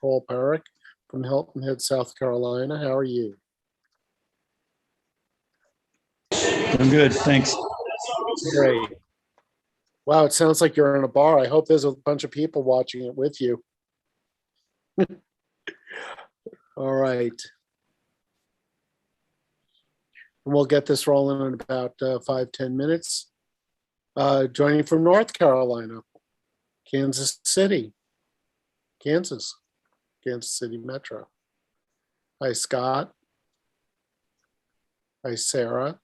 Paul Perrick from Hilton Head, South Carolina. How are you? I'm good, thanks. Great. Wow, it sounds like you're in a bar. I hope there's a bunch of people watching it with you. All right. And we'll get this rolling in about 5-10 minutes. Joining from North Carolina, Kansas City, Kansas City Metro. Hi, Scott. Hi, Sarah.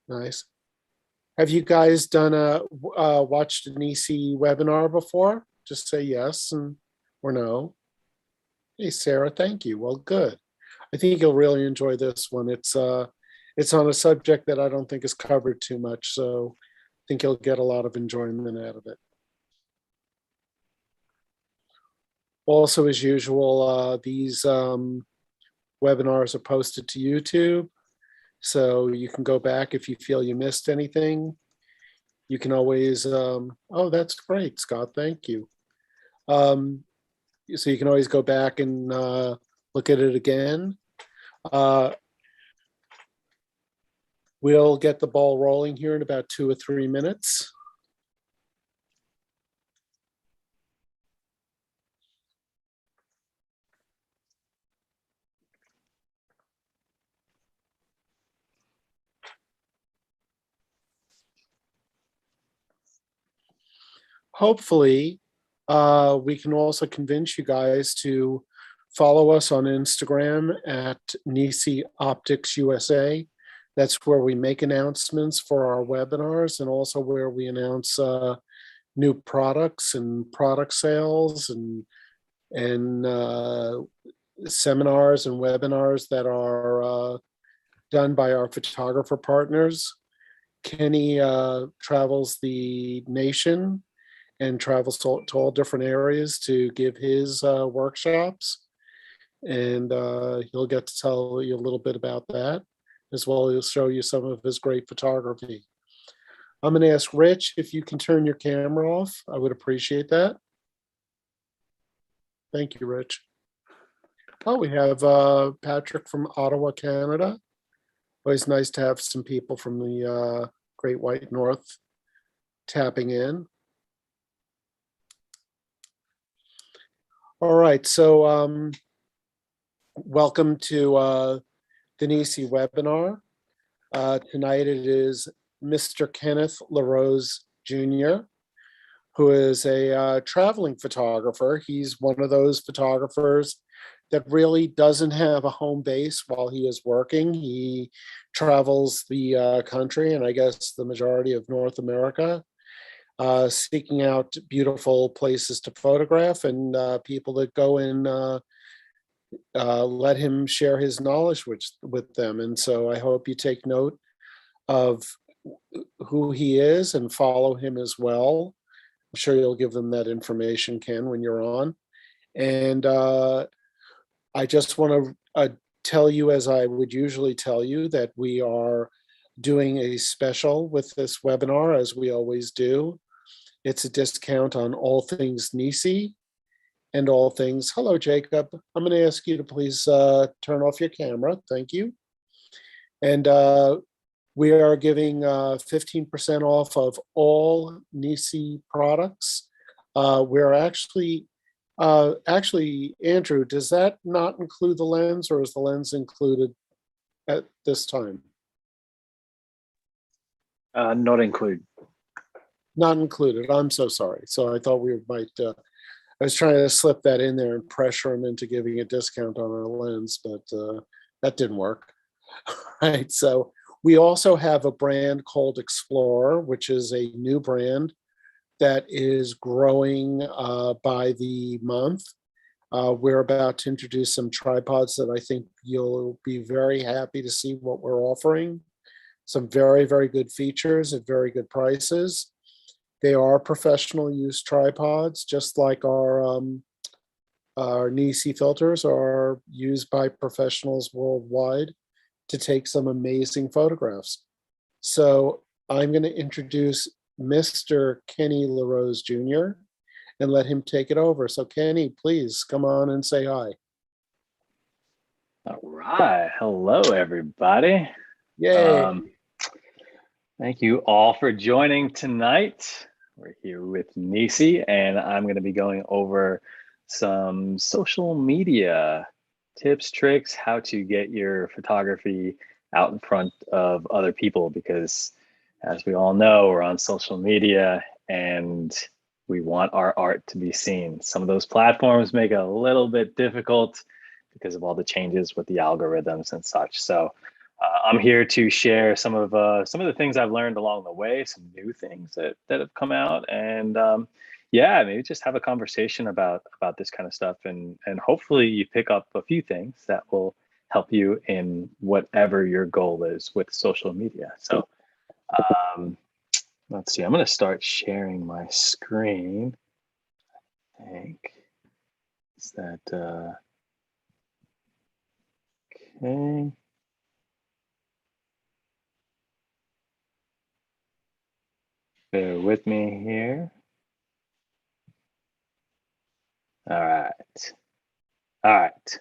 Nice. Have you guys done watched an EC webinar before? Just say yes or no. Hey, Sarah, thank you. Well, good. I think you'll really enjoy this one. It's on a subject that I don't think is covered too much, so I think you'll get a lot of enjoyment out of it. Also, as usual, these webinars are posted to YouTube, so you can go back if you feel you missed anything. You can always, oh, that's great, Scott, thank you. So you can always go back and look at it again. We'll get the ball rolling here in about 2 or 3 minutes. Hopefully, we can also convince you guys to follow us on Instagram at Nisi Optics USA. That's where we make announcements for our webinars and also where we announce new products and product sales and seminars and webinars that are done by our photographer partners. Kenny travels the nation and travels to all different areas to give his workshops. And he'll get to tell you a little bit about that. As well, he'll show you some of his great photography. I'm gonna ask Rich if you can turn your camera off. I would appreciate that. Thank you, Rich. Oh, we have Patrick from Ottawa, Canada. Always nice to have some people from the Great White North tapping in. All right, so welcome to the Nisi webinar. Tonight it is Mr. Kenneth LeRose Jr., who is a traveling photographer. He's one of those photographers that really doesn't have a home base while he is working. He travels the country and I guess the majority of North America, seeking out beautiful places to photograph and people that go and let him share his knowledge with them. And so I hope you take note of who he is and follow him as well. I'm sure you'll give them that information, Ken, when you're on. And I just want to tell you, as I would usually tell you, that we are doing a special with this webinar, as we always do. It's a discount on all things Nisi and all things. Hello, Jacob. I'm going to ask you to please turn off your camera. Thank you. And we are giving 15% off of all Nisi products. We're actually, Andrew, does that not include the lens, or is the lens included at this time? Not included. Not included. I'm so sorry. So I thought we might, I was trying to slip that in there and pressure him into giving a discount on our lens, but that didn't work. Right. So we also have a brand called Explorer, which is a new brand that is growing by the month. We're about to introduce some tripods that I think you'll be very happy to see what we're offering. Some very, very good features at very good prices. They are professional use tripods, just like our Nisi filters are used by professionals worldwide to take some amazing photographs. So I'm going to introduce Mr. Kenny LeRose Jr., and let him take it over. So Kenny, please come on and say hi. All right. Hello, everybody. Yay. Thank you all for joining tonight. We're here with Nisi, and I'm going to be going over some social media tips, tricks, how to get your photography out in front of other people, because as we all know, we're on social media and we want our art to be seen. Some of those platforms make it a little bit difficult because of all the changes with the algorithms and such. So I'm here to share some of the things I've learned along the way, some new things that have come out, and yeah, maybe just have a conversation about this kind of stuff, and hopefully you pick up a few things that will help you in whatever your goal is with social media. So let's see, I'm going to start sharing my screen. I think is that okay. Bear with me here. All right. All right.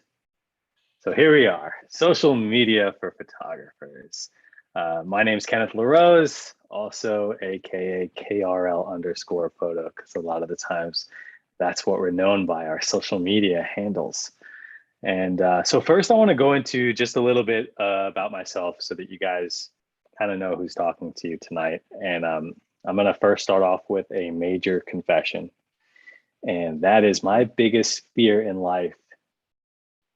So here we are, social media for photographers. My name is Kenneth LeRose, also AKA KRL_photo, because a lot of the times that's what we're known by, our social media handles. And so first I want to go into just a little bit about myself so that you guys kind of know who's talking to you tonight. And I'm going to first start off with a major confession. And that is, my biggest fear in life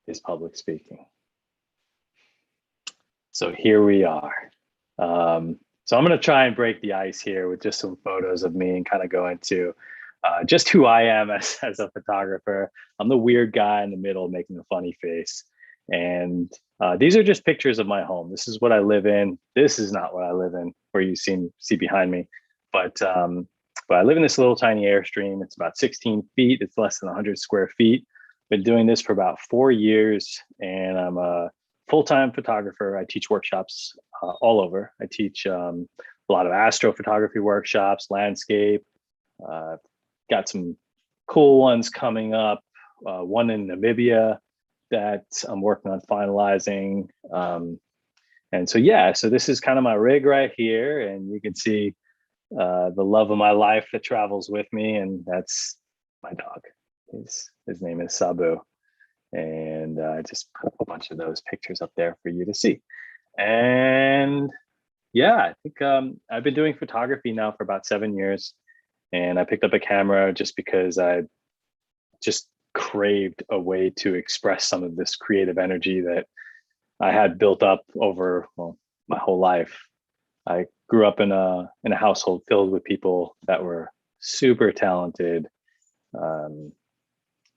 is public speaking. So here we are. So I'm going to try and break the ice here with just some photos of me and kind of go into just who I am as a photographer. I'm the weird guy in the middle making a funny face. And these are just pictures of my home. This is what I live in. This is not what I live in, where you see behind me. But I live in this little tiny Airstream. It's about 16 feet. It's less than 100 square feet. Been doing this for about 4 years, and I'm a full-time photographer. I teach workshops all over. I teach a lot of astrophotography workshops, landscape. Got some cool ones coming up. One in Namibia that I'm working on finalizing. And so, yeah, so this is kind of my rig right here, and you can see the love of my life that travels with me, and that's my dog. His name is Sabu, and I just put a bunch of those pictures up there for you to see. And yeah, I think I've been doing photography now for about 7 years, and I picked up a camera just because I just craved a way to express some of this creative energy that I had built up over, well, my whole life. I grew up in a household filled with people that were super talented.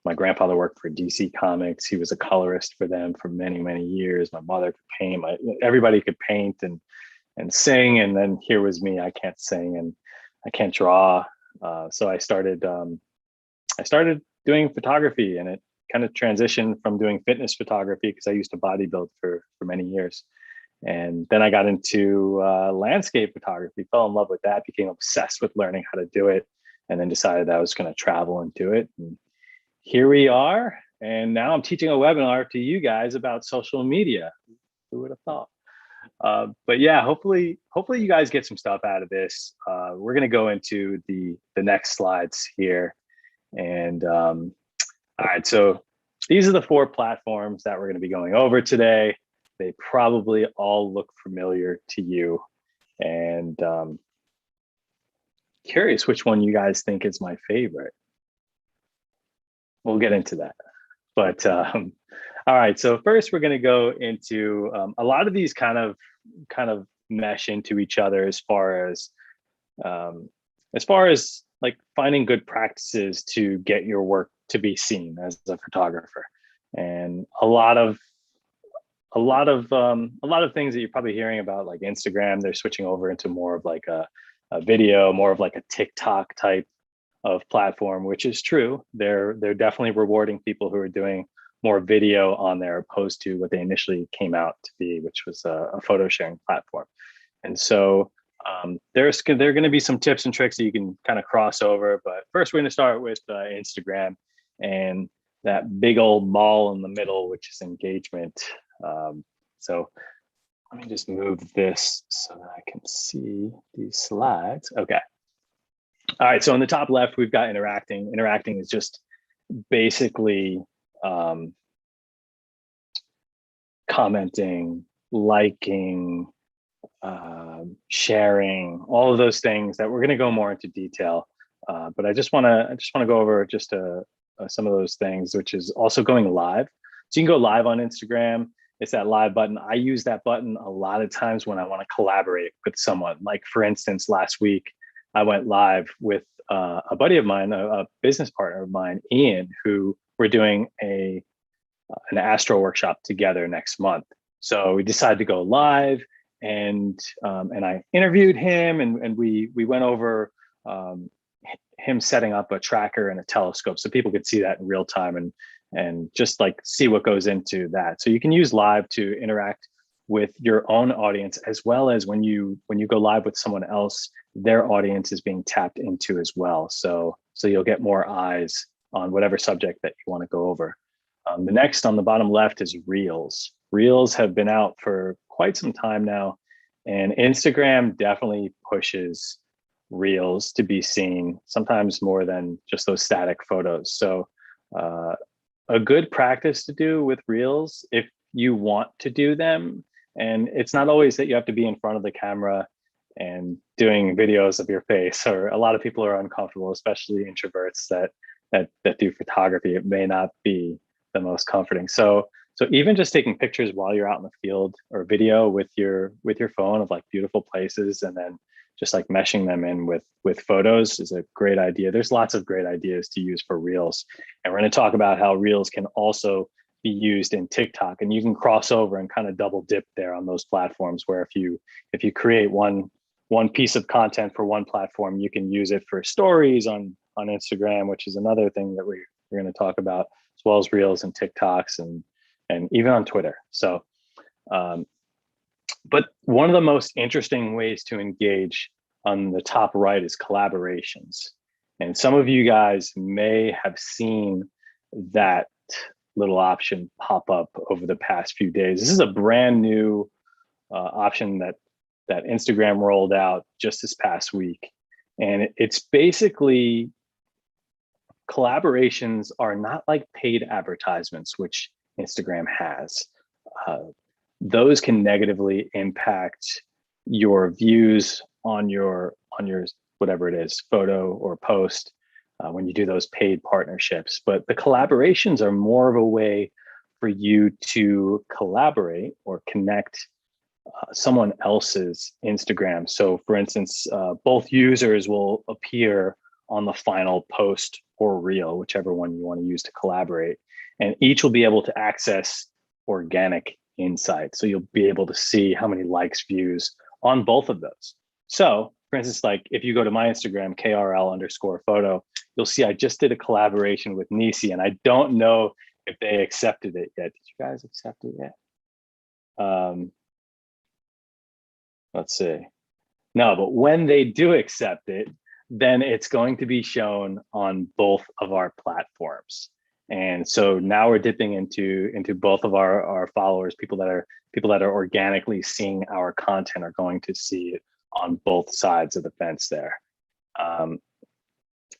My grandfather worked for DC Comics. He was a colorist for them for many, many years. My mother could paint. Everybody could paint and sing. And then here was me. I can't sing and I can't draw. So I started doing photography, and it kind of transitioned from doing fitness photography, because I used to bodybuild for many years. And then I got into landscape photography, fell in love with that, became obsessed with learning how to do it, and then decided that I was going to travel and do it. And here we are. And now I'm teaching a webinar to you guys about social media. Who would have thought? But yeah, hopefully you guys get some stuff out of this. We're going to go into the next slides here. And all right, so these are the 4 platforms that we're going to be going over today. They probably all look familiar to you, and curious which one you guys think is my favorite. We'll get into that. But all right, so first we're going to go into a lot of these kind of mesh into each other as far as like finding good practices to get your work to be seen as a photographer. And a lot of things that you're probably hearing about, like Instagram, they're switching over into more of like a video, more of like a TikTok type of platform, which is true. They're definitely rewarding people who are doing more video on there, opposed to what they initially came out to be, which was a photo sharing platform. And so There are going to be some tips and tricks that you can kind of cross over, but first we're going to start with Instagram and that big old ball in the middle, which is engagement. So let me just move this so that I can see these slides. Okay. All right. So on the top left, we've got interacting. Interacting is just basically commenting, liking, sharing, all of those things that we're going to go more into detail. But I just want to go over just some of those things, which is also going live. So you can go live on Instagram. It's that live button. I use that button a lot of times when I want to collaborate with someone. Like for instance, last week I went live with a buddy of mine, a business partner of mine, Ian, who we're doing an Astro workshop together next month. So we decided to go live, and I interviewed him, and we went over him setting up a tracker and a telescope so people could see that in real time and just like see what goes into that. So you can use live to interact with your own audience, as well as when you go live with someone else, their audience is being tapped into as well. So you'll get more eyes on whatever subject that you want to go over. The next on the bottom left is Reels. Reels have been out for quite some time now, and Instagram definitely pushes Reels to be seen, sometimes more than just those static photos. So a good practice to do with Reels, if you want to do them, and it's not always that you have to be in front of the camera and doing videos of your face, or a lot of people are uncomfortable, especially introverts that do photography. It may not be the most comforting. So even just taking pictures while you're out in the field, or video with your phone of like beautiful places, and then just like meshing them in with photos is a great idea. There's lots of great ideas to use for Reels. And we're going to talk about how Reels can also be used in TikTok, and you can cross over and kind of double dip there on those platforms, where if you create one piece of content for one platform, you can use it for stories on Instagram, which is another thing that we're going to talk about, as well as Reels and TikToks and even on Twitter. So, but one of the most interesting ways to engage on the top right is collaborations. And some of you guys may have seen that little option pop up over the past few days. This is a brand new option that Instagram rolled out just this past week. And it's basically, collaborations are not like paid advertisements, which Instagram has. Those can negatively impact your views on your whatever it is, photo or post, when you do those paid partnerships. But the collaborations are more of a way for you to collaborate or connect someone else's Instagram. So for instance, both users will appear on the final post or reel, whichever one you want to use to collaborate. And each will be able to access organic insights. So you'll be able to see how many likes, views on both of those. So for instance, like if you go to my Instagram, KRL_photo, you'll see I just did a collaboration with Nisi, and I don't know if they accepted it yet. Did you guys accept it yet? Let's see. No, but when they do accept it, then it's going to be shown on both of our platforms. And so now we're dipping into both of our followers, people that are organically seeing our content are going to see it on both sides of the fence there.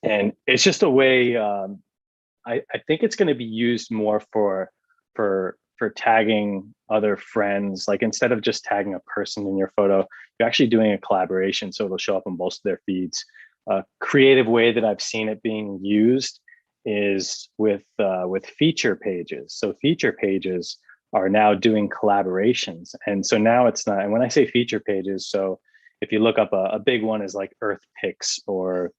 And it's just a way, I think it's going to be used more for tagging other friends. Like instead of just tagging a person in your photo, you're actually doing a collaboration, so it'll show up on both of their feeds. A creative way that I've seen it being used is with feature pages. So feature pages are now doing collaborations, and so now it's not. And when I say feature pages, so if you look up a big one is like Earth Pics, or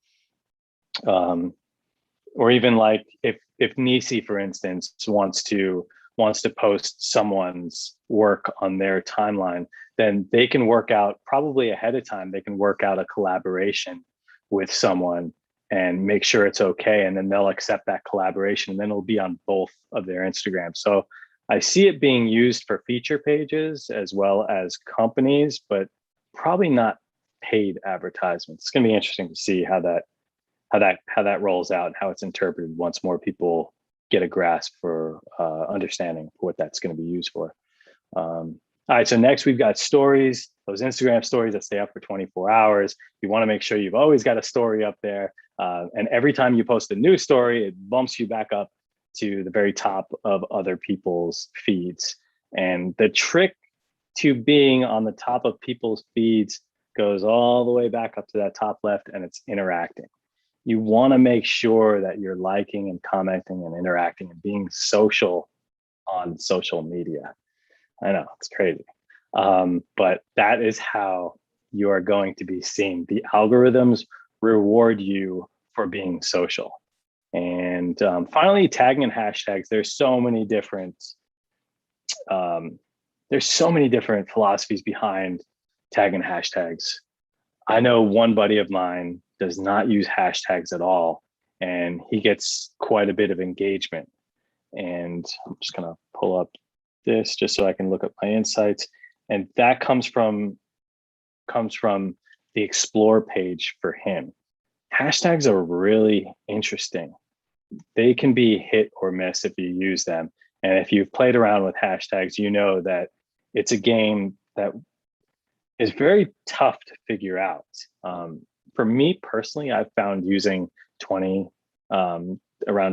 even like if Nisi, for instance, wants to post someone's work on their timeline, then they can work out, probably ahead of time, they can work out a collaboration with someone and make sure it's okay. And then they'll accept that collaboration, and then it'll be on both of their Instagrams. So I see it being used for feature pages as well as companies, but probably not paid advertisements. It's going to be interesting to see how that rolls out and how it's interpreted once more people get a grasp for understanding what that's going to be used for. All right, so next we've got stories, those Instagram stories that stay up for 24 hours. You want to make sure you've always got a story up there. And every time you post a new story, it bumps you back up to the very top of other people's feeds. And the trick to being on the top of people's feeds goes all the way back up to that top left, and it's interacting. You want to make sure that you're liking and commenting and interacting and being social on social media. I know, it's crazy. But that is how you are going to be seen. The algorithms reward you for being social. And finally, tagging and hashtags. There's so many different philosophies behind tagging hashtags. I know one buddy of mine does not use hashtags at all, and he gets quite a bit of engagement. And I'm just gonna pull up this just so I can look at my insights. And that comes from the explore page for him. Hashtags are really interesting. They can be hit or miss if you use them. And if you've played around with hashtags, you know that it's a game that is very tough to figure out. For me personally, I've found using around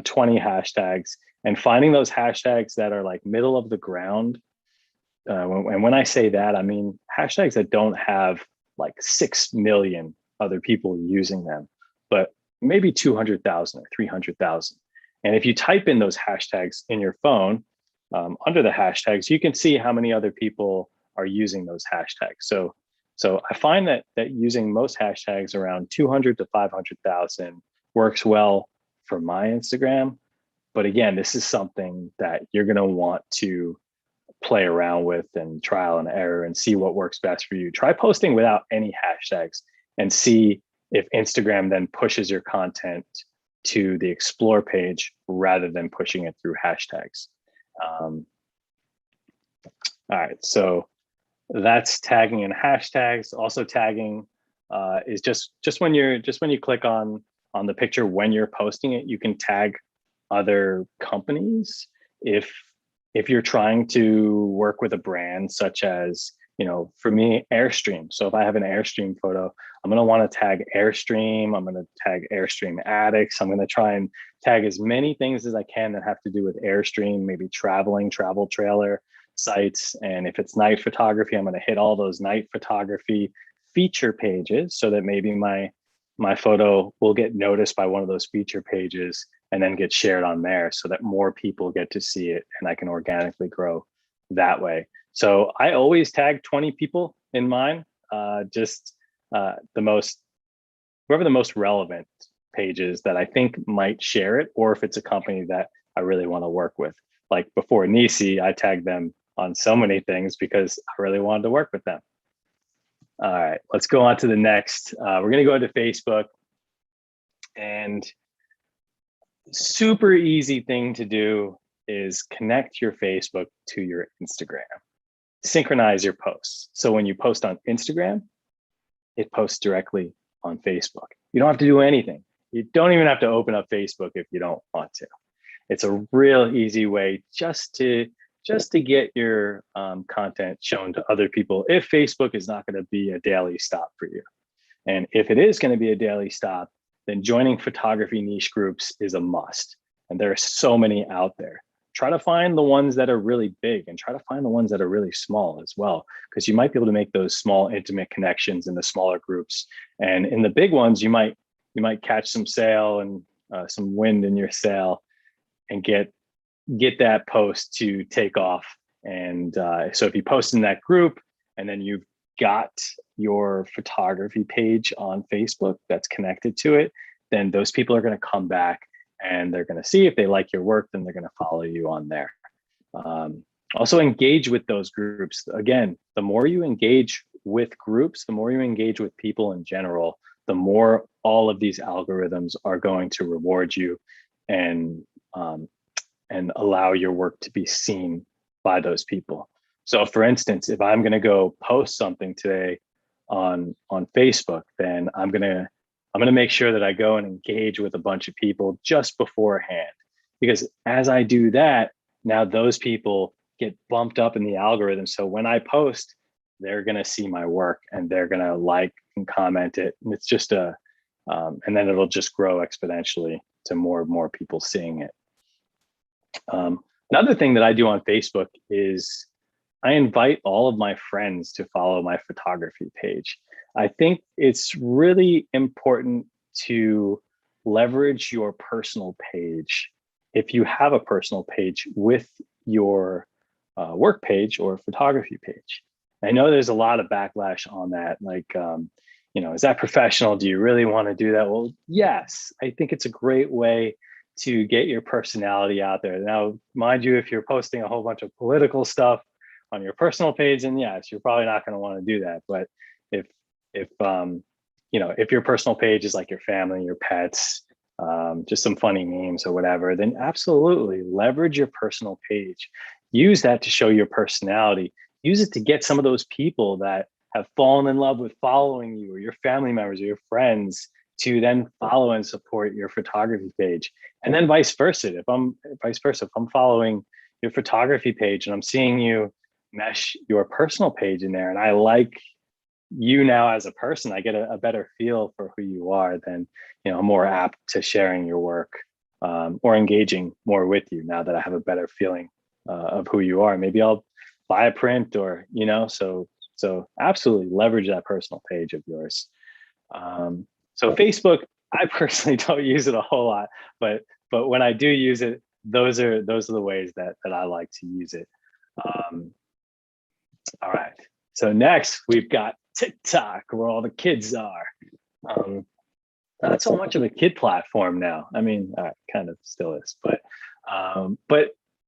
20 hashtags and finding those hashtags that are like middle of the ground. And when I say that, I mean hashtags that don't have like 6 million other people using them, but maybe 200,000 or 300,000. And if you type in those hashtags in your phone, under the hashtags, you can see how many other people are using those hashtags. So I find that using most hashtags around 200 to 500,000 works well for my Instagram. But again, this is something that you're going to want to play around with and trial and error and see what works best for you. Try posting without any hashtags and see if Instagram then pushes your content to the explore page rather than pushing it through hashtags. All right, so that's tagging and hashtags. Also tagging is just when you click on the picture when you're posting it, you can tag other companies if you're trying to work with a brand such as, for me, Airstream. So if I have an Airstream photo, I'm going to want to tag Airstream. I'm going to tag Airstream addicts. I'm going to try and tag as many things as I can that have to do with Airstream, maybe travel trailer sites. And if it's night photography, I'm going to hit all those night photography feature pages so that maybe my photo will get noticed by one of those feature pages and then get shared on there so that more people get to see it and I can organically grow that way. So I always tag 20 people in mine, whoever the most relevant pages that I think might share it, or if it's a company that I really want to work with. Like before Nisi, I tagged them on so many things because I really wanted to work with them. All right, let's go on to the next. We're going to go into Facebook, and super easy thing to do is connect your Facebook to your Instagram. Synchronize your posts. So when you post on Instagram, it posts directly on Facebook. You don't have to do anything. You don't even have to open up Facebook if you don't want to. It's a real easy way just to get your content shown to other people if Facebook is not going to be a daily stop for you. And if it is going to be a daily stop, then joining photography niche groups is a must. And there are so many out there. Try to find the ones that are really big and try to find the ones that are really small as well, because you might be able to make those small, intimate connections in the smaller groups. And in the big ones, you might catch some sail and some wind in your sail and get that post to take off. And so if you post in that group and then you've got your photography page on Facebook that's connected to it, then those people are going to come back and they're going to see if they like your work, then they're going to follow you on there. Also engage with those groups. Again, the more you engage with groups, the more you engage with people in general, the more all of these algorithms are going to reward you and allow your work to be seen by those people. So for instance, if I'm going to go post something today on Facebook, then I'm gonna make sure that I go and engage with a bunch of people just beforehand, because as I do that, now those people get bumped up in the algorithm. So when I post, they're gonna see my work and they're gonna like and comment it. And it's just and then it'll just grow exponentially to more and more people seeing it. Another thing that I do on Facebook is I invite all of my friends to follow my photography page. I think it's really important to leverage your personal page, if you have a personal page, with your work page or photography page. I know there's a lot of backlash on that. Like, is that professional? Do you really want to do that? Well, yes, I think it's a great way to get your personality out there. Now, mind you, if you're posting a whole bunch of political stuff on your personal page, then yes, you're probably not going to want to do that. But if your personal page is like your family, your pets, just some funny memes or whatever, then absolutely leverage your personal page. Use that to show your personality. Use it to get some of those people that have fallen in love with following you, or your family members or your friends, to then follow and support your photography page. And then vice versa. If I'm following your photography page and I'm seeing you mesh your personal page in there, and I like you now as a person, I get a better feel for who you are, then I'm more apt to sharing your work or engaging more with you now that I have a better feeling of who you are. Maybe I'll buy a print, or so absolutely leverage that personal page of yours. So Facebook, I personally don't use it a whole lot, but when I do use it, those are the ways that I like to use it. All right. So next we've got TikTok, where all the kids are. Not so much of a kid platform now. I mean, kind of still is, but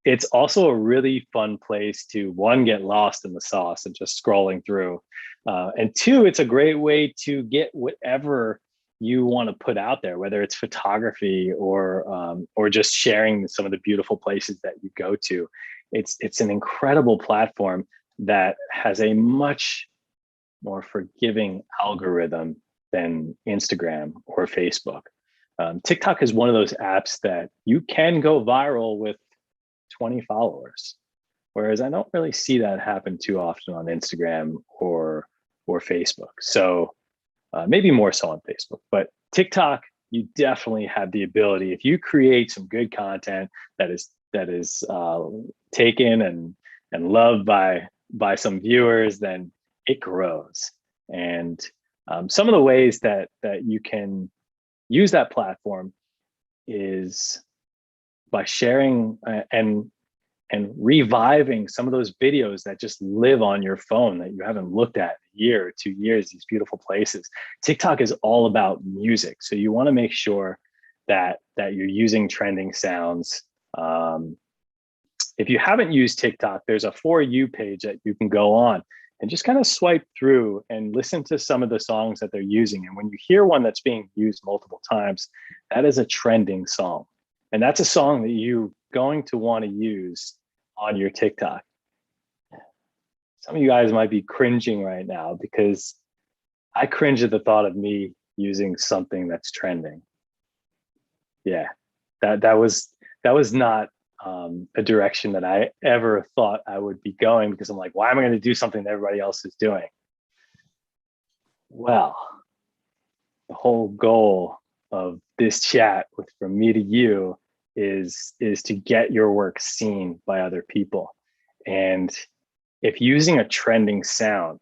it's also a really fun place to, one, get lost in the sauce and just scrolling through, and two, it's a great way to get whatever you want to put out there, whether it's photography or just sharing some of the beautiful places that you go to. It's an incredible platform that has a much more forgiving algorithm than Instagram or Facebook. TikTok is one of those apps that you can go viral with 20 followers, whereas I don't really see that happen too often on Instagram or Facebook. So maybe more so on Facebook, but TikTok, you definitely have the ability, if you create some good content that is taken and loved by some viewers, then it grows. And some of the ways that you can use that platform is by sharing and reviving some of those videos that just live on your phone that you haven't looked at in a year or 2 years, these beautiful places. TikTok is all about music. So you want to make sure that you're using trending sounds. If you haven't used TikTok, there's a For You page that you can go on and just kind of swipe through and listen to some of the songs that they're using. And when you hear one that's being used multiple times, that is a trending song. And that's a song that you're going to want to use on your TikTok. Some of you guys might be cringing right now, because I cringe at the thought of me using something that's trending. Yeah, that was not a direction that I ever thought I would be going, because I'm like, why am I going to do something that everybody else is doing? Well, the whole goal of this chat from me to you is to get your work seen by other people. And if using a trending sound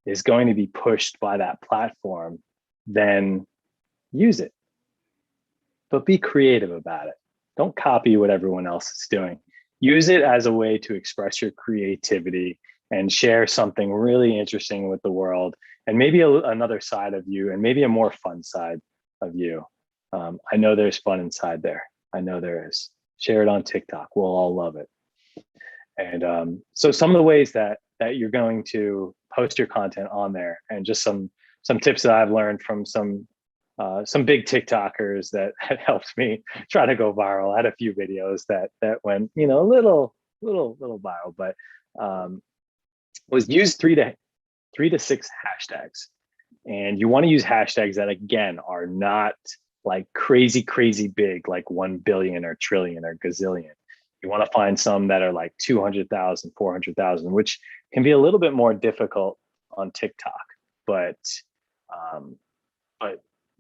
is going to be pushed by that platform, then use it, but be creative about it. Don't copy what everyone else is doing. Use it as a way to express your creativity and share something really interesting with the world, and maybe another side of you, and maybe a more fun side of you. I know there's fun inside there. I know there is. Share it on TikTok. We'll all love it. And so some of the ways that you're going to post your content on there, and just some tips that I've learned from some big TikTokers that had helped me try to go viral. I had a few videos that went, a little viral, but was use 3 to 3 to 6 hashtags. And you want to use hashtags that, again, are not like crazy, crazy big, like 1 billion or trillion or gazillion. You want to find some that are like 200,000, 400,000, which can be a little bit more difficult on TikTok, but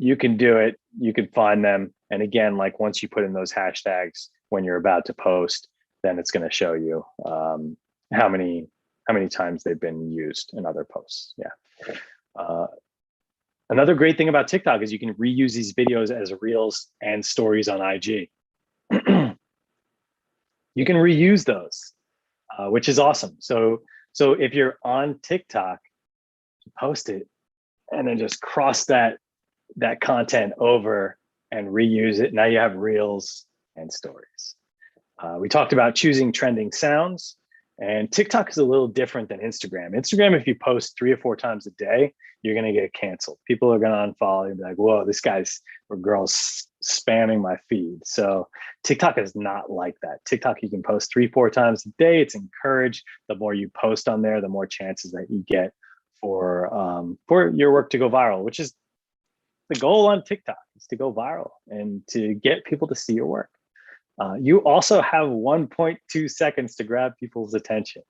you can do it. You can find them. And again, like once you put in those hashtags when you're about to post, then it's going to show you how many times they've been used in other posts. Yeah. Another great thing about TikTok is you can reuse these videos as reels and stories on IG. You can reuse those, which is awesome. So if you're on TikTok, post it and then just cross that content over and reuse it. Now you have reels and stories. We talked about choosing trending sounds, and TikTok is a little different than Instagram. Instagram, if you post 3 or 4 times a day, you're going to get canceled. People are going to unfollow you and be like, whoa, this guy's or girl's spamming my feed. So TikTok is not like that. TikTok, you can post 3, 4 times a day. It's encouraged. The more you post on there, the more chances that you get for your work to go viral, which is the goal on TikTok, is to go viral and to get people to see your work. You also have 1.2 seconds to grab people's attention.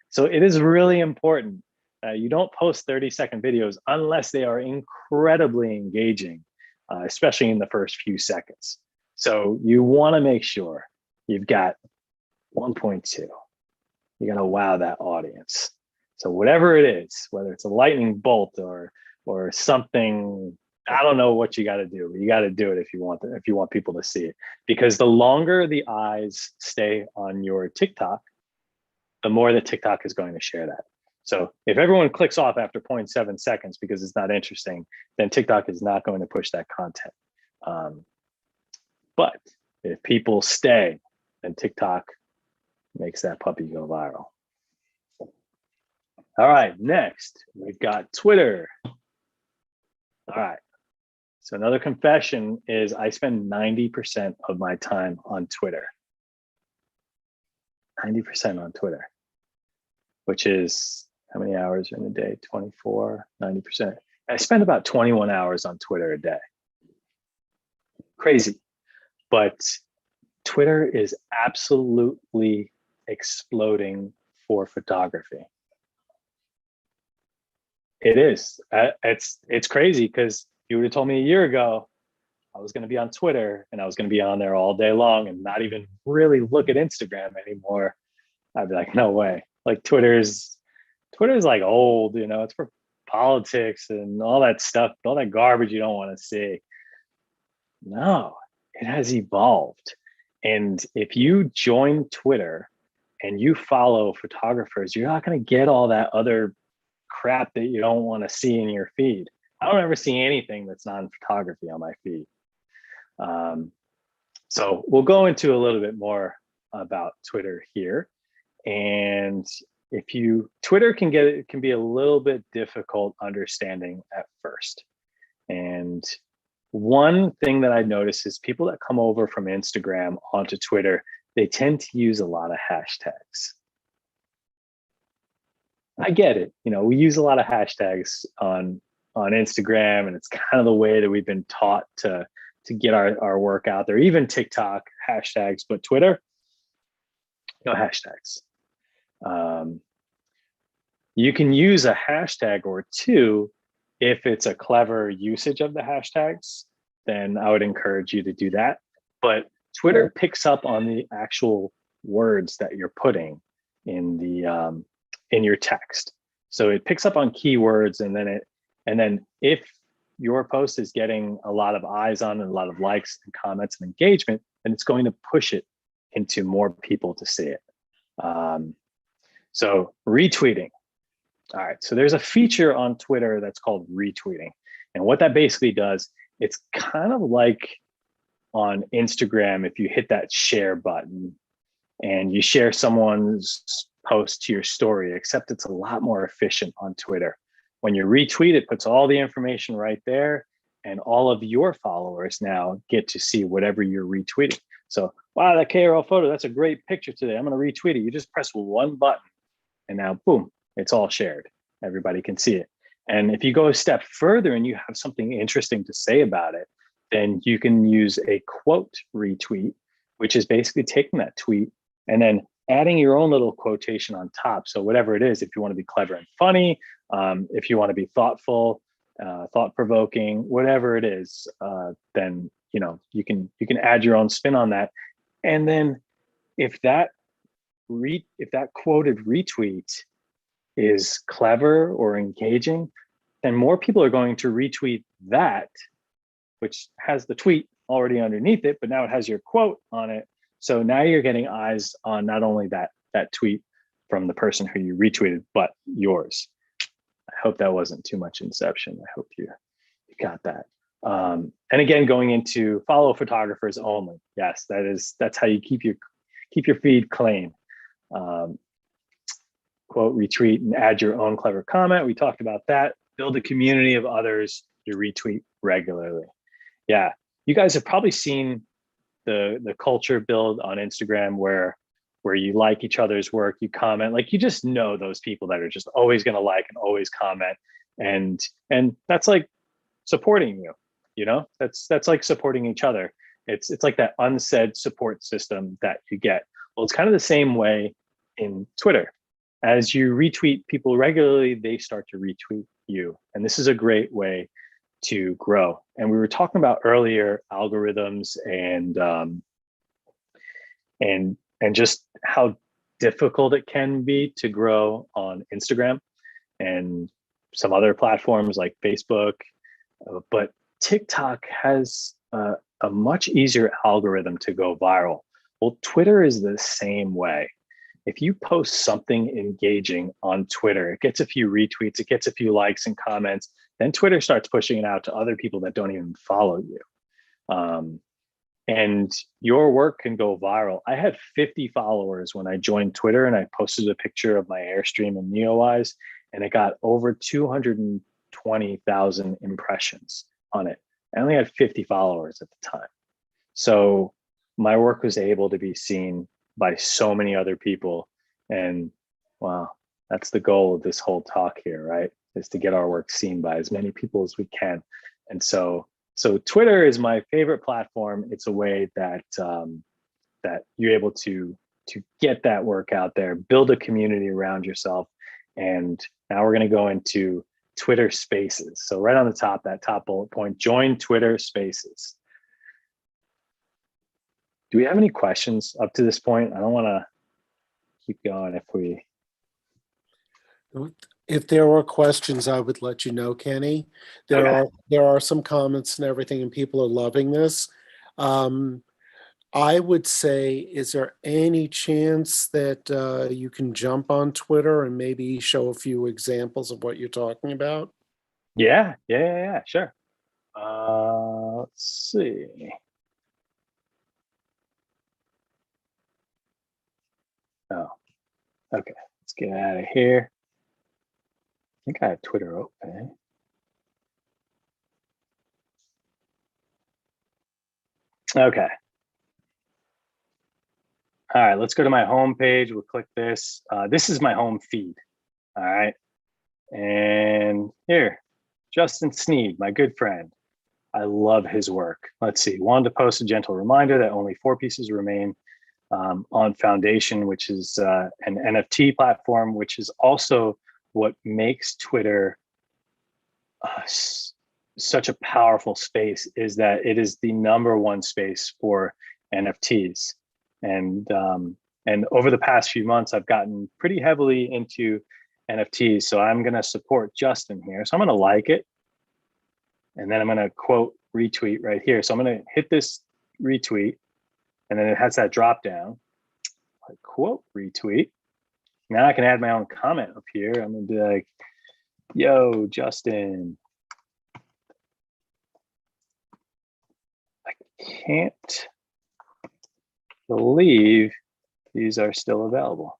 So it is really important. You don't post 30-second videos unless they are incredibly engaging, especially in the first few seconds. So you want to make sure you've got 1.2. You got to wow that audience. So whatever it is, whether it's a lightning bolt or something, I don't know what you got to do, but you got to do it if you want people to see it. Because the longer the eyes stay on your TikTok, the more that TikTok is going to share that. So if everyone clicks off after 0.7 seconds because it's not interesting, then TikTok is not going to push that content. But if people stay, then TikTok makes that puppy go viral. All right, next we've got Twitter. All right. So another confession is I spend 90% of my time on Twitter. 90% on Twitter, which is how many hours in a day? 24, 90%. I spend about 21 hours on Twitter a day. Crazy. But Twitter is absolutely exploding for photography. It is. It's crazy because you would have told me a year ago I was going to be on Twitter and I was going to be on there all day long and not even really look at Instagram anymore. I'd be like, no way. Like Twitter's like old, you know, it's for politics and all that stuff, all that garbage you don't want to see. No, it has evolved. And if you join Twitter and you follow photographers, you're not going to get all that other crap that you don't want to see in your feed. I don't ever see anything that's not in photography on my feed. So we'll go into a little bit more about Twitter here. And Twitter can be a little bit difficult understanding at first. And one thing that I notice is people that come over from Instagram onto Twitter, they tend to use a lot of hashtags. I get it. You know, we use a lot of hashtags on Instagram, and it's kind of the way that we've been taught to get our work out there. Even TikTok hashtags, but Twitter, no hashtags. You can use a hashtag or two if it's a clever usage of the hashtags, then I would encourage you to do that. But Twitter picks up on the actual words that you're putting in the in your text. So it picks up on keywords, and then if your post is getting a lot of eyes on and a lot of likes and comments and engagement, then it's going to push it into more people to see it. So retweeting. All right, so there's a feature on Twitter that's called retweeting. And what that basically does, it's kind of like on Instagram, if you hit that share button and you share someone's post to your story, except it's a lot more efficient on Twitter. When you retweet, it puts all the information right there, and all of your followers now get to see whatever you're retweeting. So, wow, that KRL photo, that's a great picture today. I'm going to retweet it. You just press one button, and now, boom, it's all shared. everybody can see it. And if you go a step further and you have something interesting to say about it, then you can use a quote retweet, which is basically taking that tweet and then adding your own little quotation on top. So whatever it is, if you want to be clever and funny, if you want to be thoughtful, thought-provoking, whatever it is, then you can add your own spin on that. And then if that quoted retweet is clever or engaging, then more people are going to retweet that, which has the tweet already underneath it, but now it has your quote on it. So now you're getting eyes on not only that tweet from the person who you retweeted, but yours. I hope that wasn't too much inception. I hope you got that. And again, going into follow photographers only. Yes, that's how you keep your feed clean. Quote, retweet, and add your own clever comment. We talked about that. Build a community of others you retweet regularly. Yeah, you guys have probably seen the culture build on Instagram where you like each other's work, you comment, like you just know those people that are just always going to like and always comment, and that's like supporting you. That's like supporting each other. It's like that unsaid support system that you get. Well, it's kind of the same way in Twitter. As you retweet people regularly, they start to retweet you, and this is a great way to grow. And we were talking about earlier algorithms and just how difficult it can be to grow on Instagram and some other platforms like Facebook, but TikTok has a much easier algorithm to go viral. Well, Twitter is the same way. If you post something engaging on Twitter, it gets a few retweets, it gets a few likes and comments, then Twitter starts pushing it out to other people that don't even follow you. And your work can go viral. I had 50 followers when I joined Twitter, and I posted a picture of my Airstream and NeoEyes, and it got over 220,000 impressions on it. I only had 50 followers at the time. So my work was able to be seen by so many other people. And wow, that's the goal of this whole talk here, right? Is to get our work seen by as many people as we can. And so Twitter is my favorite platform. It's a way that that you're able to get that work out there, build a community around yourself. And now we're going to go into Twitter Spaces. So right on the top, that top bullet point, join Twitter Spaces. Do we have any questions up to this point? I don't want to keep going If there were questions, I would let you know, Kenny. There are some comments and everything, and people are loving this. I would say, is there any chance that you can jump on Twitter and maybe show a few examples of what you're talking about? Yeah, sure. Let's see. Oh, okay. Let's get out of here. I think I have Twitter open. Okay. All right, let's go to my home page. We'll click this. This is my home feed. All right. And here, Justin Sneed, my good friend. I love his work. Let's see. Wanted to post a gentle reminder that only 4 pieces remain on Foundation, which is an NFT platform, which is also what makes Twitter such a powerful space, is that it is the #1 space for NFTs. And over the past few months, I've gotten pretty heavily into NFTs. So I'm going to support Justin here. So I'm going to like it. And then I'm going to quote retweet right here. So I'm going to hit this retweet, and then it has that drop down. Like, quote retweet. Now I can add my own comment up here. I'm going to be like, yo, Justin, I can't believe these are still available.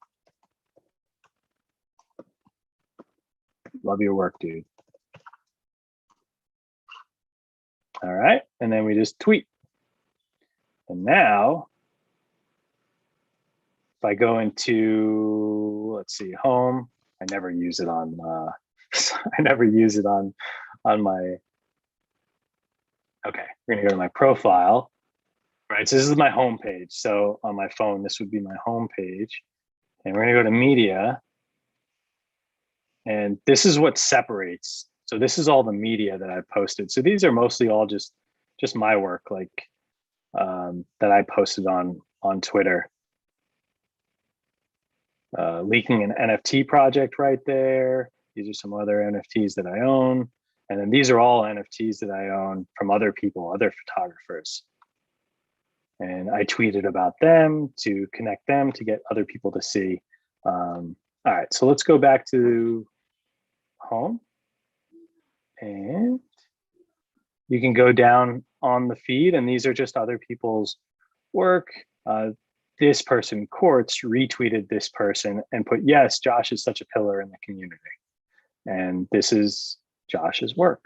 Love your work, dude. All right, and then we just tweet. And now, if I go into, let's see, home, I never use it on So I never use it on my, okay, we're gonna go to my profile, right? So this is my home page. So on my phone, this would be my home page. And we're gonna go to media. And this is what separates. So this is all the media that I posted. So these are mostly all just my work, like that I posted on Twitter. Leaking an NFT project right there. These are some other NFTs that I own. And then these are all NFTs that I own from other people, other photographers. And I tweeted about them to connect them to get other people to see. All right, so let's go back to home. And you can go down on the feed, and these are just other people's work. This person, Quartz, retweeted this person and put, yes, Josh is such a pillar in the community. And this is Josh's work.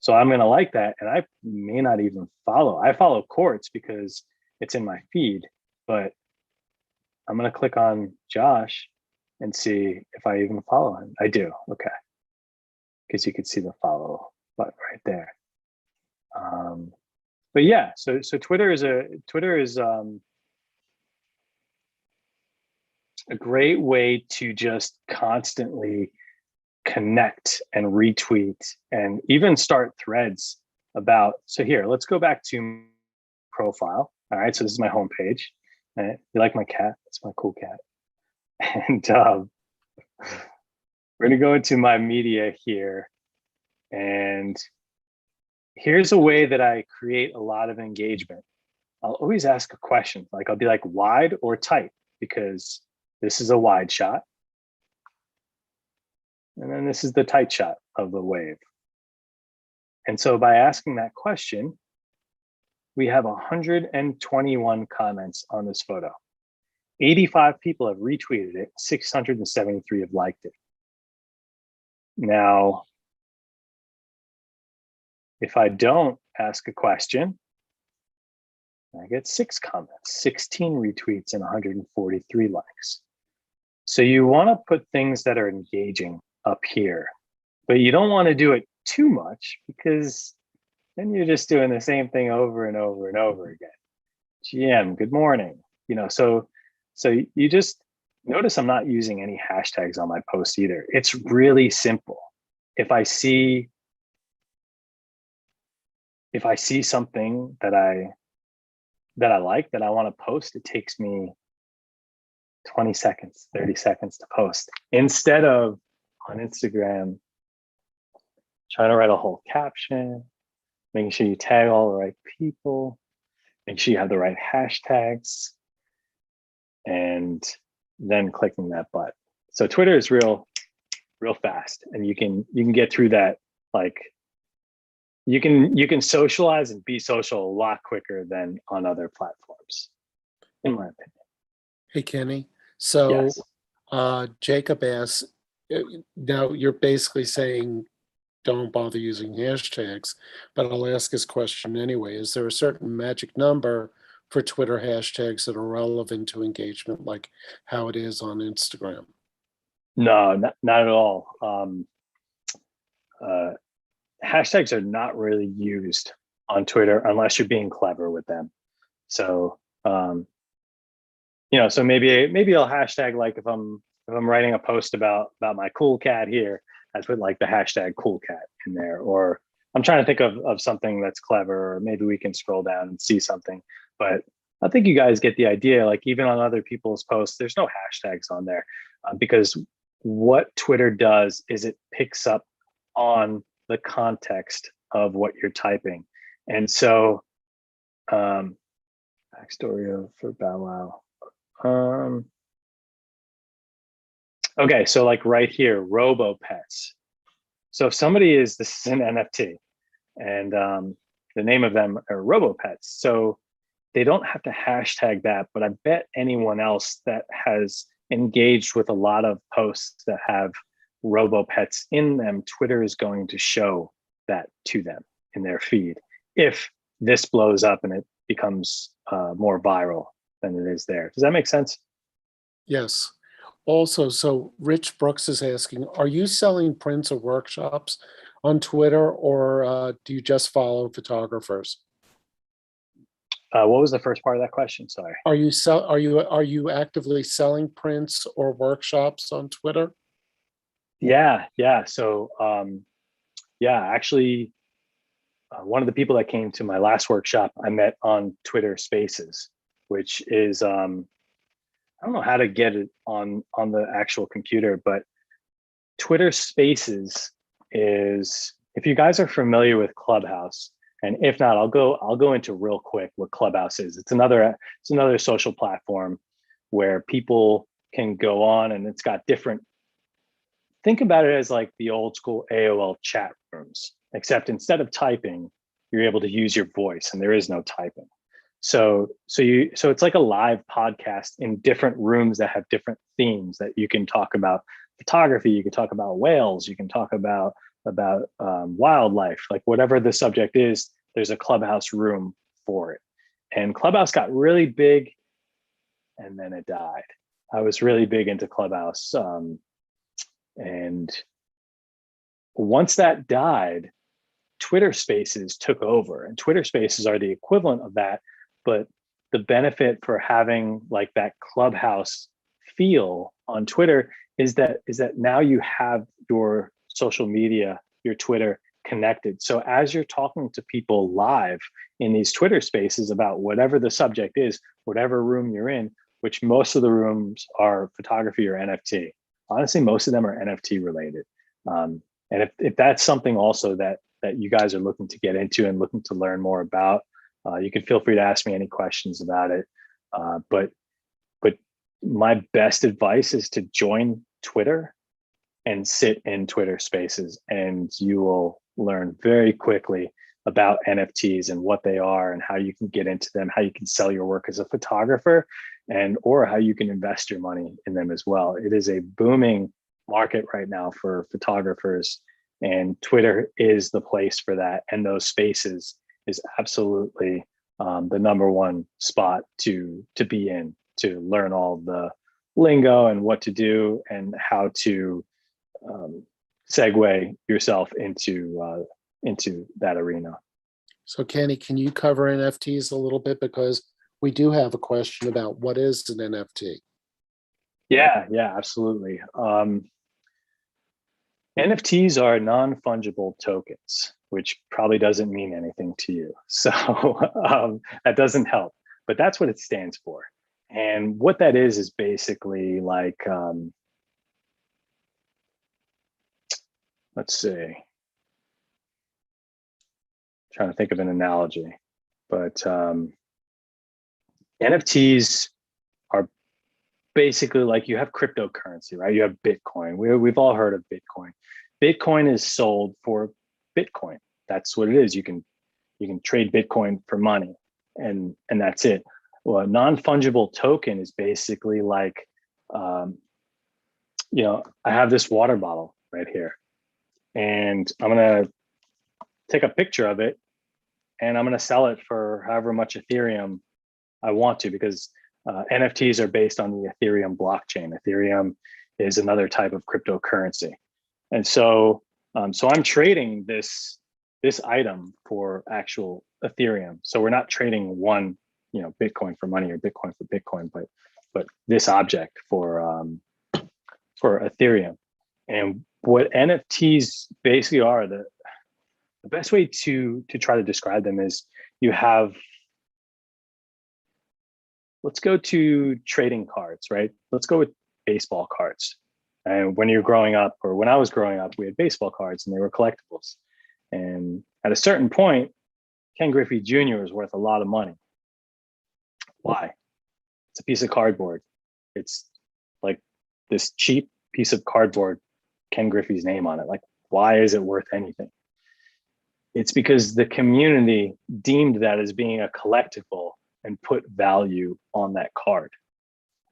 So I'm going to like that. And I may not even follow. I follow Quartz because it's in my feed, but I'm going to click on Josh and see if I even follow him. I do. Okay. Because you can see the follow button right there. But yeah, so Twitter is a great way to just constantly connect and retweet and even start threads about. So here, let's go back to profile. All right, so this is my homepage. You like my cat? It's my cool cat. And we're gonna go into my media here. And here's a way that I create a lot of engagement. I'll always ask a question. Like I'll be like, wide or tight? Because this is a wide shot. And then this is the tight shot of the wave. And so by asking that question, we have 121 comments on this photo. 85 people have retweeted it, 673 have liked it. Now, if I don't ask a question, I get 6 comments, 16 retweets, and 143 likes. So you want to put things that are engaging up here, but you don't want to do it too much because then you're just doing the same thing over and over and over again. GM, good morning. You know, so you just notice I'm not using any hashtags on my post either. It's really simple. If I see something that I like, that I want to post, it takes me 20 seconds, 30 seconds to post. Instead of on Instagram, trying to write a whole caption, making sure you tag all the right people, make sure you have the right hashtags, and then clicking that button. So Twitter is real fast, and you can get through that. Like you can socialize and be social a lot quicker than on other platforms, in my opinion. Hey, Kenny. So Yes. Jacob asks, now you're basically saying don't bother using hashtags, but I'll ask this question anyway. Is there a certain magic number for Twitter hashtags that are relevant to engagement, like how it is on Instagram? No, not at all. Hashtags are not really used on Twitter unless you're being clever with them. So, you know, so maybe I'll hashtag, like if I'm writing a post about my cool cat here, I put like the hashtag cool cat in there, or I'm trying to think of something that's clever, or maybe we can scroll down and see something. But I think you guys get the idea. Like even on other people's posts, there's no hashtags on there because what Twitter does is it picks up on the context of what you're typing. And so backstory for Bow Wow. Okay, so like right here, robo pets. So if somebody this is an NFT, and the name of them are robo pets. So they don't have to hashtag that, but I bet anyone else that has engaged with a lot of posts that have robo pets in them, Twitter is going to show that to them in their feed if this blows up and it becomes more viral than it is there. Does that make sense? Yes. Also, so Rich Brooks is asking, are you selling prints or workshops on Twitter, or do you just follow photographers? What was the first part of that question? Sorry. Are you actively selling prints or workshops on Twitter? Yeah, yeah. So, yeah, actually, one of the people that came to my last workshop, I met on Twitter Spaces, which is I don't know how to get it on the actual computer, but Twitter Spaces is, if you guys are familiar with Clubhouse, and if not, I'll go into real quick what Clubhouse is. It's another social platform where people can go on, and it's got different, think about it as like the old school AOL chat rooms, except instead of typing, you're able to use your voice and there is no typing. So it's like a live podcast in different rooms that have different themes that you can talk about photography, you can talk about whales, you can talk about wildlife, like whatever the subject is, there's a Clubhouse room for it. And Clubhouse got really big and then it died. I was really big into Clubhouse. And once that died, Twitter Spaces took over, and Twitter Spaces are the equivalent of that. But the benefit for having like that Clubhouse feel on Twitter is that now you have your social media, your Twitter connected. So as you're talking to people live in these Twitter Spaces about whatever the subject is, whatever room you're in, which most of the rooms are photography or NFT. Honestly, most of them are NFT related. And if that's something also that you guys are looking to get into and looking to learn more about, you can feel free to ask me any questions about it. But my best advice is to join Twitter and sit in Twitter Spaces, and you will learn very quickly about NFTs and what they are and how you can get into them, how you can sell your work as a photographer, and or how you can invest your money in them as well. It is a booming market right now for photographers, and Twitter is the place for that. And those spaces is absolutely the number one spot to be in, to learn all the lingo and what to do and how to segue yourself into that arena. So Kenny, can you cover NFTs a little bit? Because we do have a question about what is an NFT? Yeah, absolutely. NFTs are non-fungible tokens, which probably doesn't mean anything to you. So that doesn't help, but that's what it stands for. And what that is basically like, let's see, trying to think of an analogy, but NFTs are basically like, you have cryptocurrency, right? You have Bitcoin. We've all heard of Bitcoin. Bitcoin is sold for Bitcoin. That's what it is. You can trade Bitcoin for money, and that's it. Well, a non-fungible token is basically like, I have this water bottle right here, and I'm gonna take a picture of it, and I'm gonna sell it for however much Ethereum I want to, because NFTs are based on the Ethereum blockchain. Ethereum is another type of cryptocurrency. And so I'm trading this item for actual Ethereum. So we're not trading one, Bitcoin for money or Bitcoin for Bitcoin, but this object for Ethereum. And what NFTs basically are, the best way to try to describe them is, you have, let's go to trading cards, right? Let's go with baseball cards. And when you're growing up, or when I was growing up, we had baseball cards and they were collectibles. And at a certain point, Ken Griffey Jr. was worth a lot of money. Why? It's a piece of cardboard. It's like this cheap piece of cardboard, Ken Griffey's name on it. Like, why is it worth anything? It's because the community deemed that as being a collectible and put value on that card.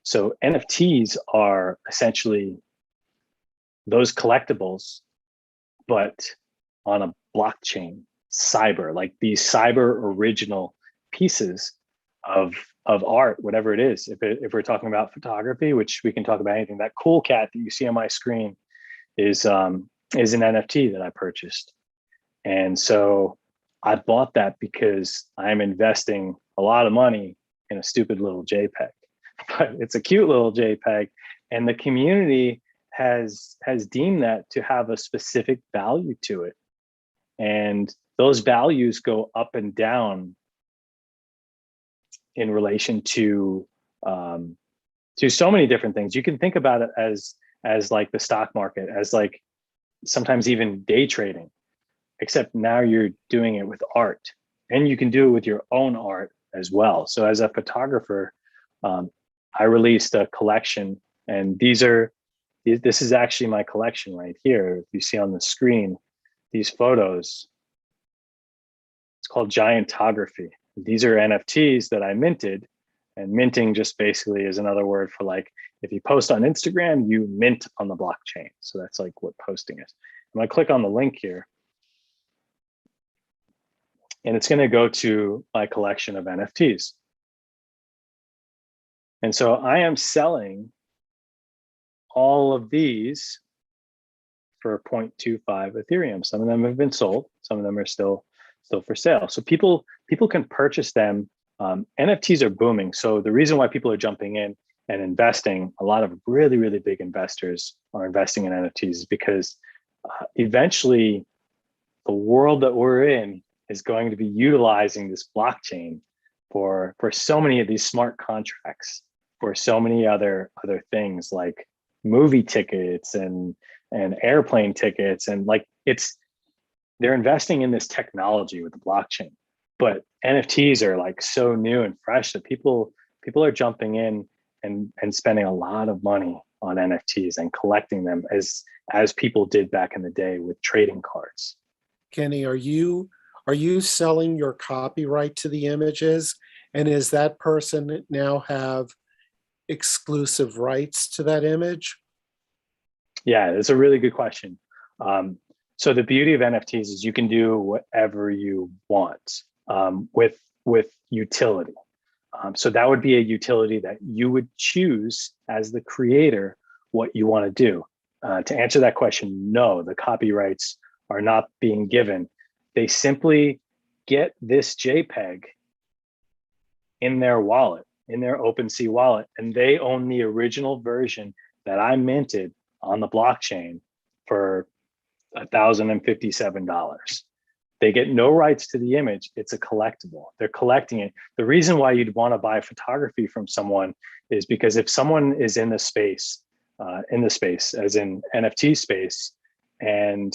So NFTs are essentially those collectibles, but on a blockchain, cyber, like these cyber original pieces of art, whatever it is. If we're talking about photography, which we can talk about anything, that cool cat that you see on my screen is an NFT that I purchased. And so I bought that because I'm investing a lot of money in a stupid little JPEG, but it's a cute little JPEG, and the community has deemed that to have a specific value to it, and those values go up and down in relation to so many different things. You can think about it as like the stock market, as like sometimes even day trading, except now you're doing it with art, and you can do it with your own art as well. So as a photographer, I released a collection, and this is actually my collection right here. If you see on the screen, these photos, it's called Giantography. These are NFTs that I minted, and minting just basically is another word for, like, if you post on Instagram, you mint on the blockchain. So that's like what posting is. I'm gonna click on the link here, and it's gonna go to my collection of NFTs. And so I am selling all of these for 0.25 Ethereum. Some of them have been sold, some of them are still for sale. So people can purchase them. NFTs are booming. So the reason why people are jumping in and investing, a lot of really, really big investors are investing in NFTs, is because eventually the world that we're in is going to be utilizing this blockchain for so many of these smart contracts, for so many other things, like movie tickets and airplane tickets, and like they're investing in this technology with the blockchain. But NFTs are like so new and fresh that people are jumping in and spending a lot of money on NFTs and collecting them as people did back in the day with trading cards. Kenny, are you selling your copyright to the images? And is that person now have exclusive rights to that image? Yeah, it's a really good question. So the beauty of NFTs is you can do whatever you want with utility. So that would be a utility that you would choose as the creator what you want to do. To answer that question, no, the copyrights are not being given. They simply get this JPEG in their wallet, in their OpenSea wallet, and they own the original version that I minted on the blockchain for $1,057. They get no rights to the image. It's a collectible. They're collecting it. The reason why you'd want to buy photography from someone is because if someone is in the space as in NFT space, and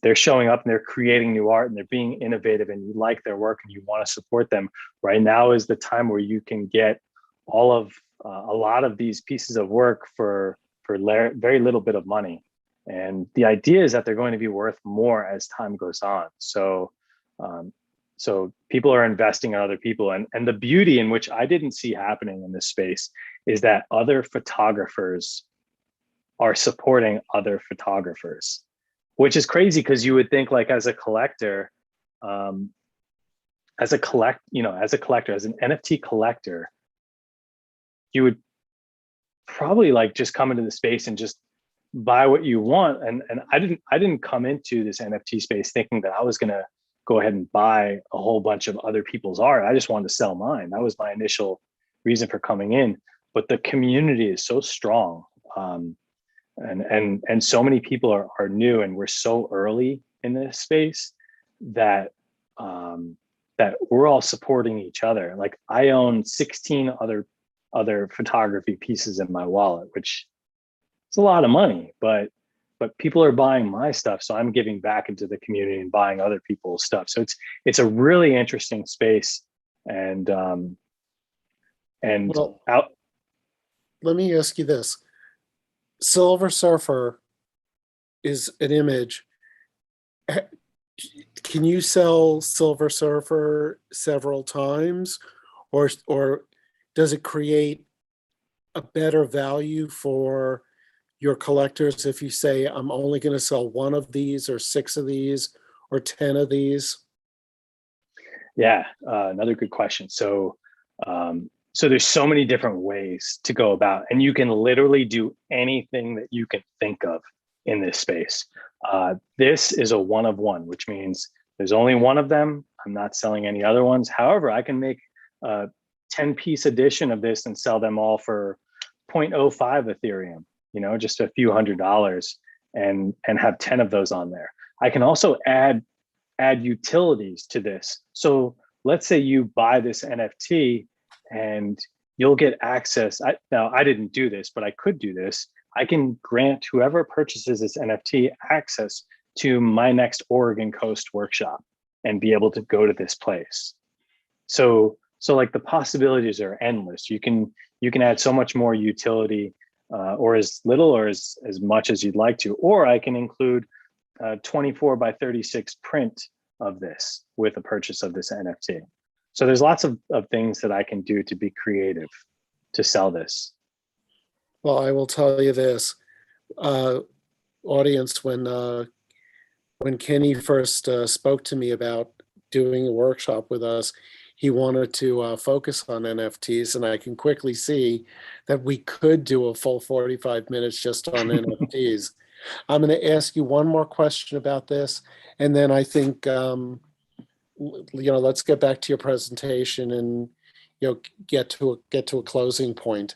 they're showing up and they're creating new art and they're being innovative, and you like their work and you want to support them, right now is the time where you can get a lot of these pieces of work for very little bit of money. And the idea is that they're going to be worth more as time goes on. So people are investing in other people. And the beauty, in which I didn't see happening in this space, is that other photographers are supporting other photographers, which is crazy, because you would think, like, as a collector, as an NFT collector, you would probably like just come into the space and just buy what you want. And I didn't come into this NFT space thinking that I was going to go ahead and buy a whole bunch of other people's art. I just wanted to sell mine. That was my initial reason for coming in. But the community is so strong, and so many people are new, and we're so early in this space that that we're all supporting each other. Like, I own 16 other photography pieces in my wallet, which is a lot of money, but people are buying my stuff, so I'm giving back into the community and buying other people's stuff. So it's a really interesting space. And Well, let me ask you this. Silver Surfer is an image. Can you sell Silver Surfer several times, or does it create a better value for your collectors if you say, I'm only going to sell one of these, or 6 of these, or 10 of these? Yeah, another good question. So So there's so many different ways to go about, and you can literally do anything that you can think of in this space. This is a one of one, which means there's only one of them. I'm not selling any other ones. However, I can make a 10-piece edition of this and sell them all for 0.05 Ethereum, just a few $100s, and have 10 of those on there. I can also add utilities to this. So let's say you buy this NFT and you'll get access. Now, I didn't do this, but I could do this. I can grant whoever purchases this NFT access to my next Oregon Coast workshop and be able to go to this place. So like the possibilities are endless. You can add so much more utility, or as little or as much as you'd like to. Or I can include 24 by 36 print of this with a purchase of this NFT. So there's lots of things that I can do to be creative to sell this. Well, I will tell you this, audience, when Kenny first spoke to me about doing a workshop with us, he wanted to focus on NFTs, and I can quickly see that we could do a full 45 minutes just on NFTs. I'm going to ask you one more question about this, and then I think let's get back to your presentation and get to a closing point.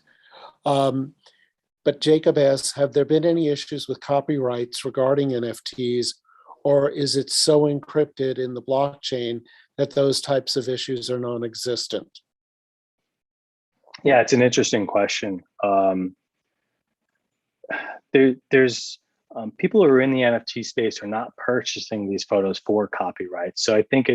But Jacob asks, have there been any issues with copyrights regarding NFTs, or is it so encrypted in the blockchain that those types of issues are non-existent? Yeah, it's an interesting question. There's people who are in the NFT space are not purchasing these photos for copyright. So I think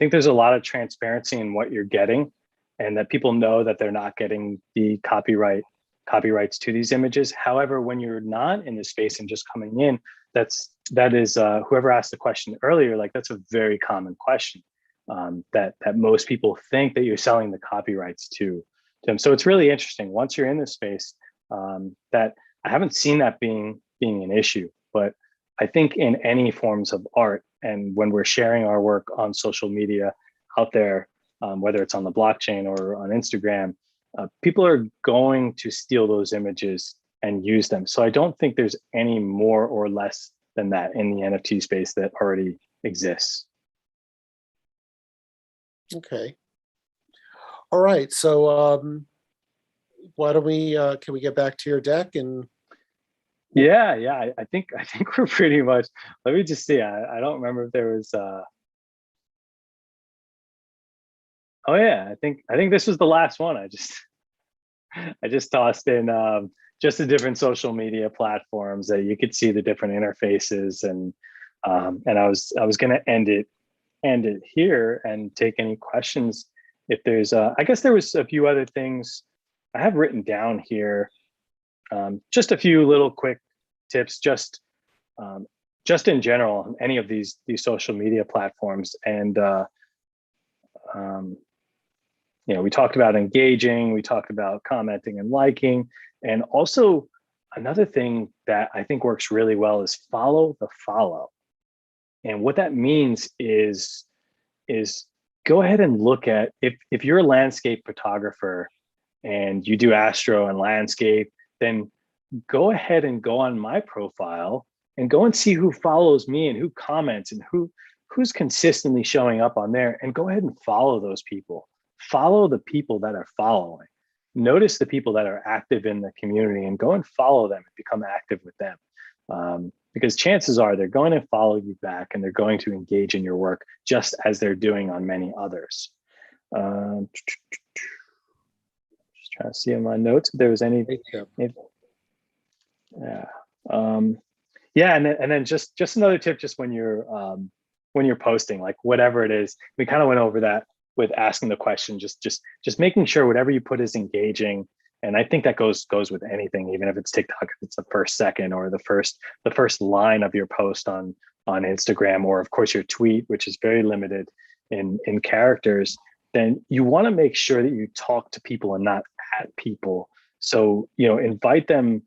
there's a lot of transparency in what you're getting, and that people know that they're not getting the copyrights to these images. However, when you're not in the space and just coming in, that is whoever asked the question earlier, like that's a very common question, that most people think that you're selling the copyrights to them. So it's really interesting once you're in this space, that I haven't seen that being an issue. But I think in any forms of art, and when we're sharing our work on social media out there, whether it's on the blockchain or on Instagram, people are going to steal those images and use them. So I don't think there's any more or less than that in the NFT space that already exists. Okay. All right. So why don't can we get back to your deck? And Yeah. I think we're pretty much, let me just see. I don't remember if there was oh yeah, I think this was the last one. I just tossed in just the different social media platforms that you could see the different interfaces, and I was gonna end it here and take any questions if there's I guess there was a few other things I have written down here, just a few little quick tips, just in general on any of these social media platforms. And we talked about engaging, we talked about commenting and liking, and also another thing that I think works really well is follow the follow. And what that means is go ahead and look at, if you're a landscape photographer and you do Astro and landscape, then go ahead and go on my profile and go and see who follows me and who comments and who's consistently showing up on there, and go ahead and follow those people. Follow the people that are following. Notice the people that are active in the community and go and follow them and become active with them. Because chances are they're going to follow you back and they're going to engage in your work just as they're doing on many others. Just trying to see in my notes if there was any. Yeah. And then just another tip, just when you're posting, like whatever it is, we kind of went over that with asking the question, just making sure whatever you put is engaging. And I think that goes with anything, even if it's TikTok, if it's the first second or the first line of your post on Instagram, or of course your tweet, which is very limited in characters, then you want to make sure that you talk to people and not at people. So, invite them,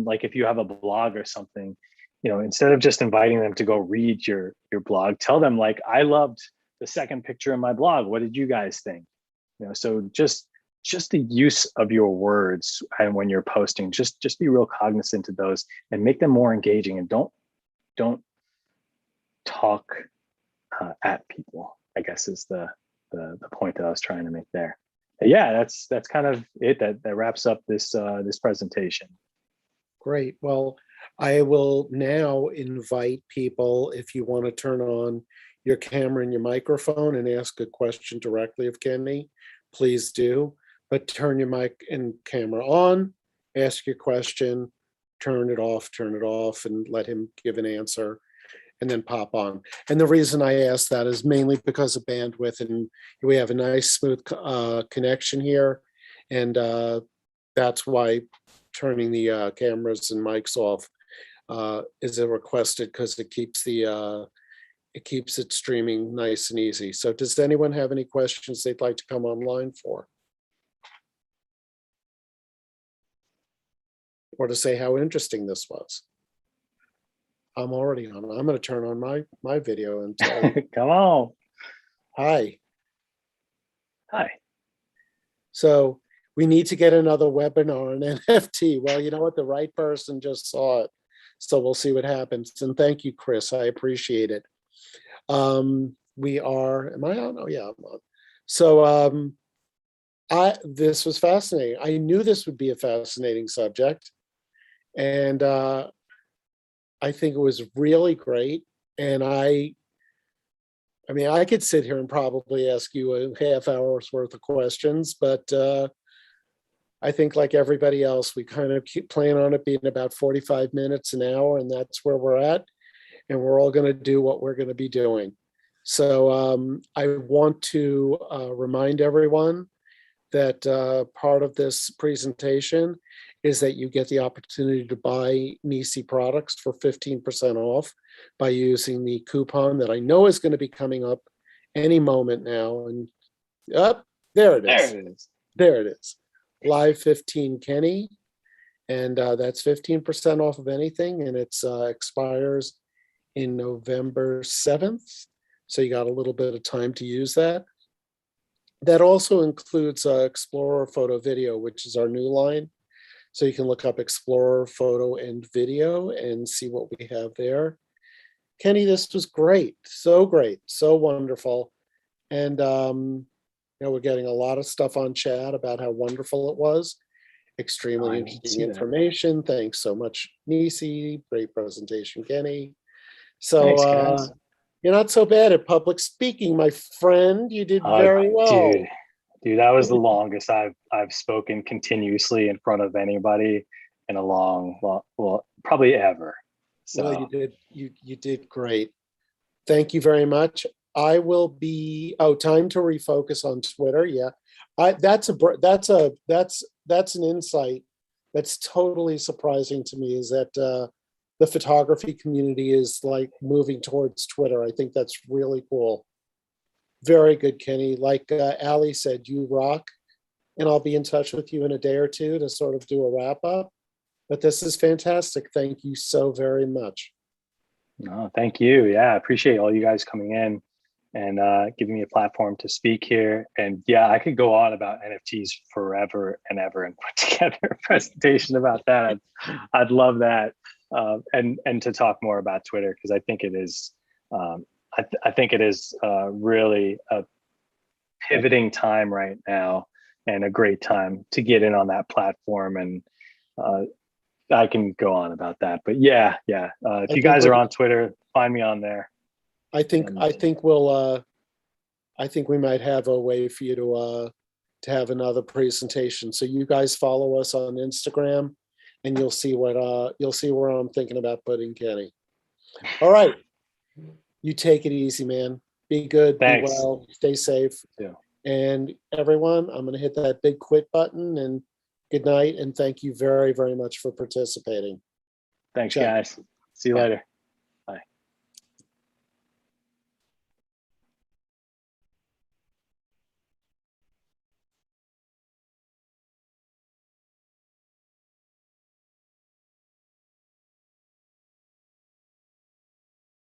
like if you have a blog or something, instead of just inviting them to go read your blog, tell them like, I loved the second picture in my blog. What did you guys think? You know, so just the use of your words, and when you're posting, just be real cognizant of those and make them more engaging, and don't talk at people, I guess is the point that I was trying to make there. But yeah, that's kind of it. That wraps up this this presentation. Great. Well, I will now invite people, if you want to turn on your camera and your microphone and ask a question directly of Kenny, please do. But turn your mic and camera on, ask your question, turn it off, and let him give an answer, and then pop on. And the reason I ask that is mainly because of bandwidth, and we have a nice smooth connection here. And that's why turning the cameras and mics off is requested, because it keeps it streaming nice and easy. So does anyone have any questions they'd like to come online for? Or to say how interesting this was? I'm already on. I'm going to turn on my video and tell you. Come on. Hi. Hi. So we need to get another webinar on NFT. Well, you know what? The right person just saw it. So we'll see what happens. And thank you, Chris. I appreciate it. We are, am I on? Oh yeah, I'm on. So this was fascinating. I knew this would be a fascinating subject. And I think it was really great. And I mean, I could sit here and probably ask you a half hour's worth of questions, but I think like everybody else, we kind of keep playing on it being about 45 minutes, an hour, and that's where we're at. And we're all going to do what we're going to be doing. So I want to remind everyone that part of this presentation is that you get the opportunity to buy Nisi products for 15% off by using the coupon that I know is going to be coming up any moment now. And there it is. There it is. There it is. Live 15 Kenny. And that's 15% off of anything. And it expires in November 7th. So you got a little bit of time to use that. That also includes Explorer Photo Video, which is our new line. So you can look up Explorer Photo and Video and see what we have there. Kenny, this was great, so wonderful. And you know, we're getting a lot of stuff on chat about how wonderful it was. Extremely interesting information. Thanks so much, Nisi. Great presentation, Kenny. So thanks, guys. You're not so bad at public speaking, my friend. You did very well. Dude, that was the longest I've spoken continuously in front of anybody in a long, well, probably ever. So well, you did great. Thank you very much. I will be time to refocus on Twitter. Yeah. That's an insight that's totally surprising to me, is that the photography community is like moving towards Twitter. I think that's really cool. Very good, Kenny. Like Ali said, you rock, and I'll be in touch with you in a day or two to sort of do a wrap up. But this is fantastic. Thank you so very much. No, thank you. Yeah, I appreciate all you guys coming in and giving me a platform to speak here. And yeah, I could go on about NFTs forever and ever and put together a presentation about that. I'd love that. And to talk more about Twitter, because I think it is I think it is really a pivoting time right now, and a great time to get in on that platform. And I can go on about that, but yeah. If you guys are on Twitter, find me on there. I think we might have a way for you to have another presentation. So you guys follow us on Instagram, and you'll see where I'm thinking about putting Kenny. All right. You take it easy, man. Be good, Thanks. Be well, stay safe. Yeah. And everyone, I'm going to hit that big quit button, and good night. And thank you very, very much for participating. Thanks, guys. See you later.